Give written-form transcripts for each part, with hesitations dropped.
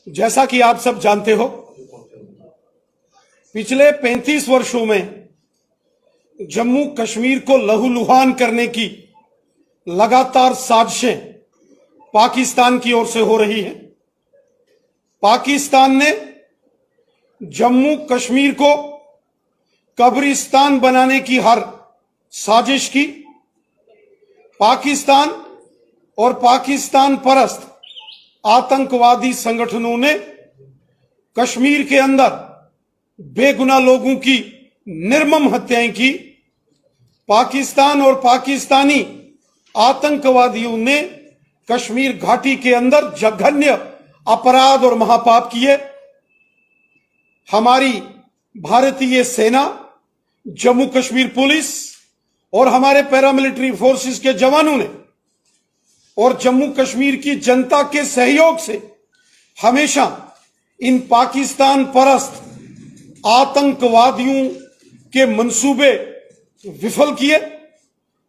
जैसा कि आप सब जानते हो, पिछले 35 वर्षों में जम्मू कश्मीर को लहूलुहान करने की लगातार साजिशें पाकिस्तान की ओर से हो रही हैं। पाकिस्तान ने जम्मू कश्मीर को कब्रिस्तान बनाने की हर साजिश की। पाकिस्तान और पाकिस्तान परस्त आतंकवादी संगठनों ने कश्मीर के अंदर बेगुनाह लोगों की निर्मम हत्याएं की। पाकिस्तान और पाकिस्तानी आतंकवादियों ने कश्मीर घाटी के अंदर जघन्य अपराध और महापाप किए। हमारी भारतीय सेना, जम्मू कश्मीर पुलिस और हमारे पैरामिलिट्री फोर्सेस के जवानों ने और जम्मू कश्मीर की जनता के सहयोग से हमेशा इन पाकिस्तान परस्त आतंकवादियों के मंसूबे विफल किए।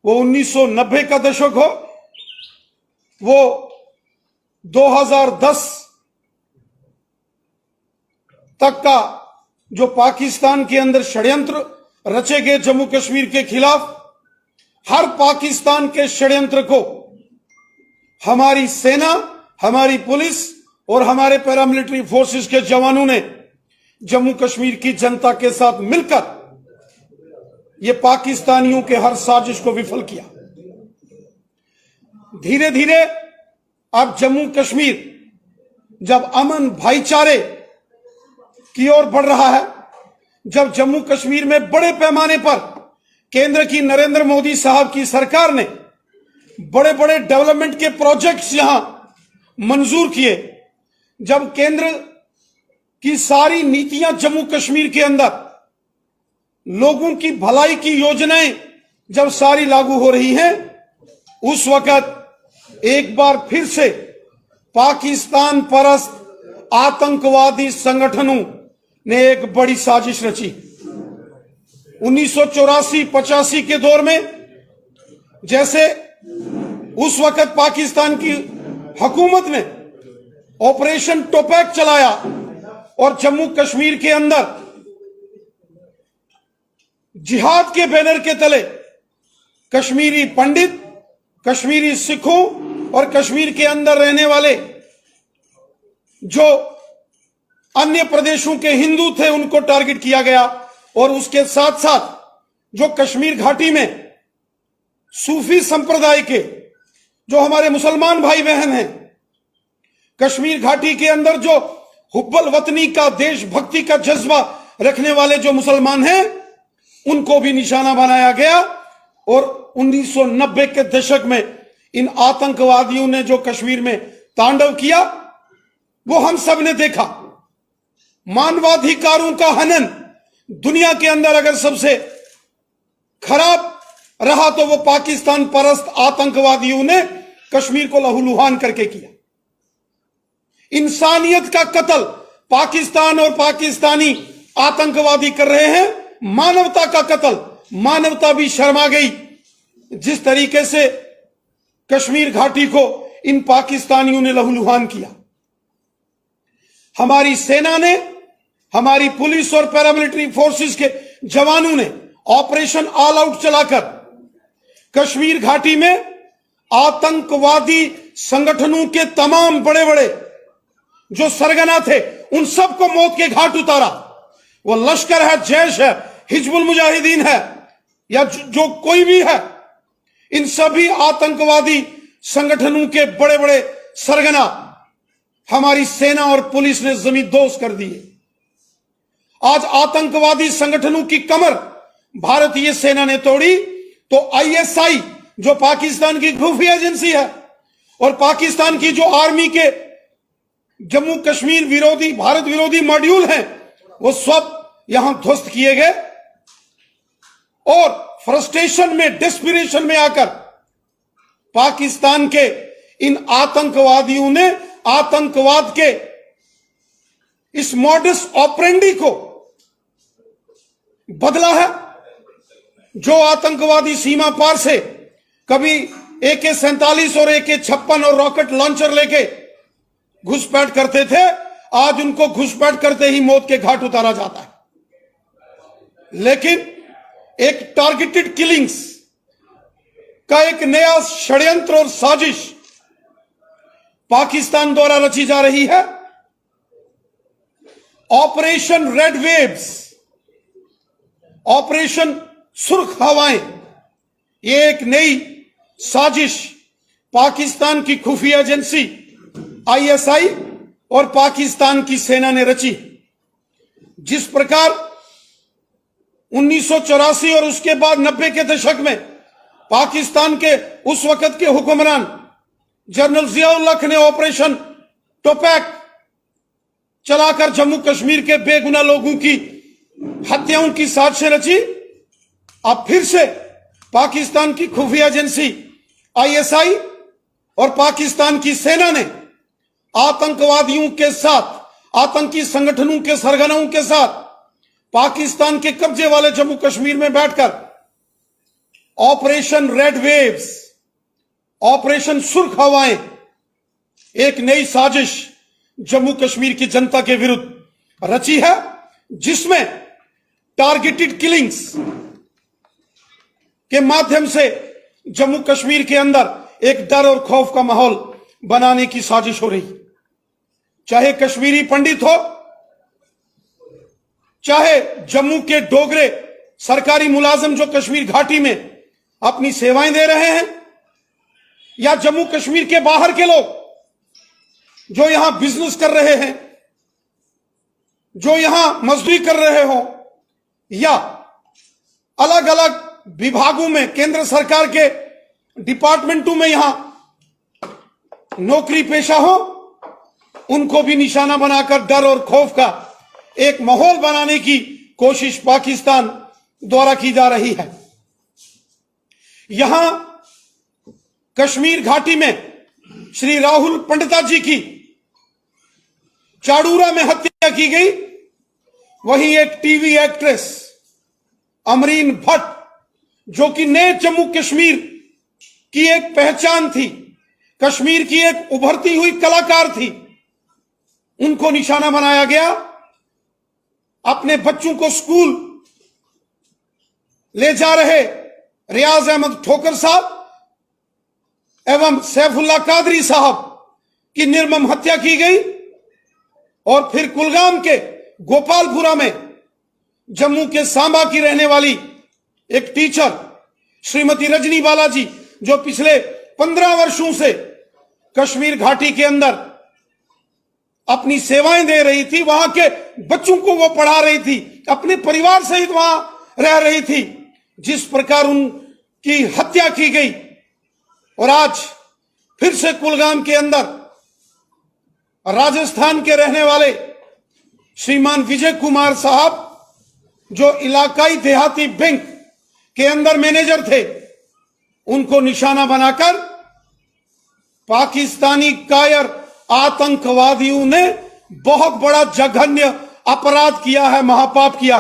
वो 1990 का दशक हो, वो 2010 तक का जो पाकिस्तान के अंदर षड्यंत्र रचे गए जम्मू कश्मीर के खिलाफ, हर पाकिस्तान के षड्यंत्र को हमारी सेना, हमारी पुलिस और हमारे पैरामिलिट्री फोर्सेस के जवानों ने जम्मू कश्मीर की जनता के साथ मिलकर ये पाकिस्तानियों के हर साजिश को विफल किया। धीरे धीरे अब जम्मू कश्मीर जब अमन भाईचारे की ओर बढ़ रहा है, जब जम्मू कश्मीर में बड़े पैमाने पर केंद्र की नरेंद्र मोदी साहब की सरकार ने बड़े बड़े डेवलपमेंट के प्रोजेक्ट्स यहां मंजूर किए, जब केंद्र की सारी नीतियां जम्मू कश्मीर के अंदर लोगों की भलाई की योजनाएं जब सारी लागू हो रही हैं, उस वक्त एक बार फिर से पाकिस्तान परस्त आतंकवादी संगठनों ने एक बड़ी साजिश रची। 1984-85 के दौर में जैसे उस वक्त पाकिस्तान की हुकूमत ने ऑपरेशन टोपैक चलाया और जम्मू कश्मीर के अंदर जिहाद के बैनर के तले कश्मीरी पंडित, कश्मीरी सिखों और कश्मीर के अंदर रहने वाले जो अन्य प्रदेशों के हिंदू थे उनको टारगेट किया गया। और उसके साथ साथ जो कश्मीर घाटी में सूफी संप्रदाय के जो हमारे मुसलमान भाई बहन हैं, कश्मीर घाटी के अंदर जो हुब्बल वतनी का, देशभक्ति का जज्बा रखने वाले जो मुसलमान हैं, उनको भी निशाना बनाया गया। और 1990 के दशक में इन आतंकवादियों ने जो कश्मीर में तांडव किया, वो हम सब ने देखा। मानवाधिकारों का हनन दुनिया के अंदर अगर सबसे खराब रहा तो वो पाकिस्तान परस्त आतंकवादियों ने कश्मीर को लहूलुहान करके किया। इंसानियत का कत्ल पाकिस्तान और पाकिस्तानी आतंकवादी कर रहे हैं। मानवता का कत्ल, मानवता भी शर्मा गई जिस तरीके से कश्मीर घाटी को इन पाकिस्तानियों ने लहूलुहान किया। हमारी सेना ने, हमारी पुलिस और पैरामिलिट्री फोर्सेस के जवानों ने ऑपरेशन ऑल आउट चलाकर कश्मीर घाटी में आतंकवादी संगठनों के तमाम बड़े बड़े जो सरगना थे उन सबको मौत के घाट उतारा। वो लश्कर है, जैश है, हिजबुल मुजाहिदीन है या जो कोई भी है, इन सभी आतंकवादी संगठनों के बड़े बड़े सरगना हमारी सेना और पुलिस ने जमींदोज कर दिए। आज आतंकवादी संगठनों की कमर भारतीय सेना ने तोड़ी तो आईएसआई जो पाकिस्तान की खुफिया एजेंसी है और पाकिस्तान की जो आर्मी के जम्मू कश्मीर विरोधी, भारत विरोधी मॉड्यूल हैं, वो सब यहां ध्वस्त किए गए। और फ्रस्ट्रेशन में, डेस्पिरेशन में आकर पाकिस्तान के इन आतंकवादियों ने आतंकवाद के इस मॉडस ऑपरेंडी को बदला है। जो आतंकवादी सीमा पार से कभी AK-47 और AK-56 और रॉकेट लॉन्चर लेके घुसपैठ करते थे, आज उनको घुसपैठ करते ही मौत के घाट उतारा जाता है। लेकिन एक टारगेटेड किलिंग्स का एक नया षड्यंत्र और साजिश पाकिस्तान द्वारा रची जा रही है। ऑपरेशन रेड वेव्स, ऑपरेशन सुर्ख हवाएं, ये एक नई साजिश पाकिस्तान की खुफिया एजेंसी आईएसआई और पाकिस्तान की सेना ने रची। जिस प्रकार 1984 और उसके बाद 90 के दशक में पाकिस्तान के उस वक्त के हुक्मरान जनरल जियाउल हक ने ऑपरेशन टोपैक चलाकर जम्मू कश्मीर के बेगुनाह लोगों की हत्याओं की साजिशें रची, अब फिर से पाकिस्तान की खुफिया एजेंसी आईएसआई और पाकिस्तान की सेना ने आतंकवादियों के साथ, आतंकी संगठनों के सरगनाओं के साथ पाकिस्तान के कब्जे वाले जम्मू कश्मीर में बैठकर ऑपरेशन रेड वेव्स, ऑपरेशन सुर्ख हवाएं, एक नई साजिश जम्मू कश्मीर की जनता के विरुद्ध रची है, जिसमें टारगेटेड किलिंग्स के माध्यम से जम्मू कश्मीर के अंदर एक डर और खौफ का माहौल बनाने की साजिश हो रही। चाहे कश्मीरी पंडित हो, चाहे जम्मू के डोगरे सरकारी मुलाजिम जो कश्मीर घाटी में अपनी सेवाएं दे रहे हैं, या जम्मू कश्मीर के बाहर के लोग जो यहां बिजनेस कर रहे हैं, जो यहां मजदूरी कर रहे हो, या अलग अलग विभागों में केंद्र सरकार के डिपार्टमेंटों में यहां नौकरी पेशा हो, उनको भी निशाना बनाकर डर और खौफ का एक माहौल बनाने की कोशिश पाकिस्तान द्वारा की जा रही है। यहां कश्मीर घाटी में श्री राहुल पंडिता जी की चाड़ूरा में हत्या की गई, वहीं एक टीवी एक्ट्रेस अमरीन भट्ट जो कि नए जम्मू कश्मीर की एक पहचान थी, कश्मीर की एक उभरती हुई कलाकार थी, उनको निशाना बनाया गया। अपने बच्चों को स्कूल ले जा रहे रियाज अहमद ठोकर साहब एवं सैफुल्लाह कादरी साहब की निर्मम हत्या की गई। और फिर कुलगाम के गोपालपुरा में जम्मू के सांबा की रहने वाली एक टीचर श्रीमती रजनी बालाजी, जो पिछले 15 वर्षों से कश्मीर घाटी के अंदर अपनी सेवाएं दे रही थी, वहां के बच्चों को वो पढ़ा रही थी, अपने परिवार सहित वहां रह रही थी, जिस प्रकार उनकी हत्या की गई। और आज फिर से कुलगाम के अंदर राजस्थान के रहने वाले श्रीमान विजय कुमार साहब, जो इलाकाई देहाती बैंक के अंदर मैनेजर थे, उनको निशाना बनाकर पाकिस्तानी कायर आतंकवादियों ने बहुत बड़ा जघन्य अपराध किया है, महापाप किया।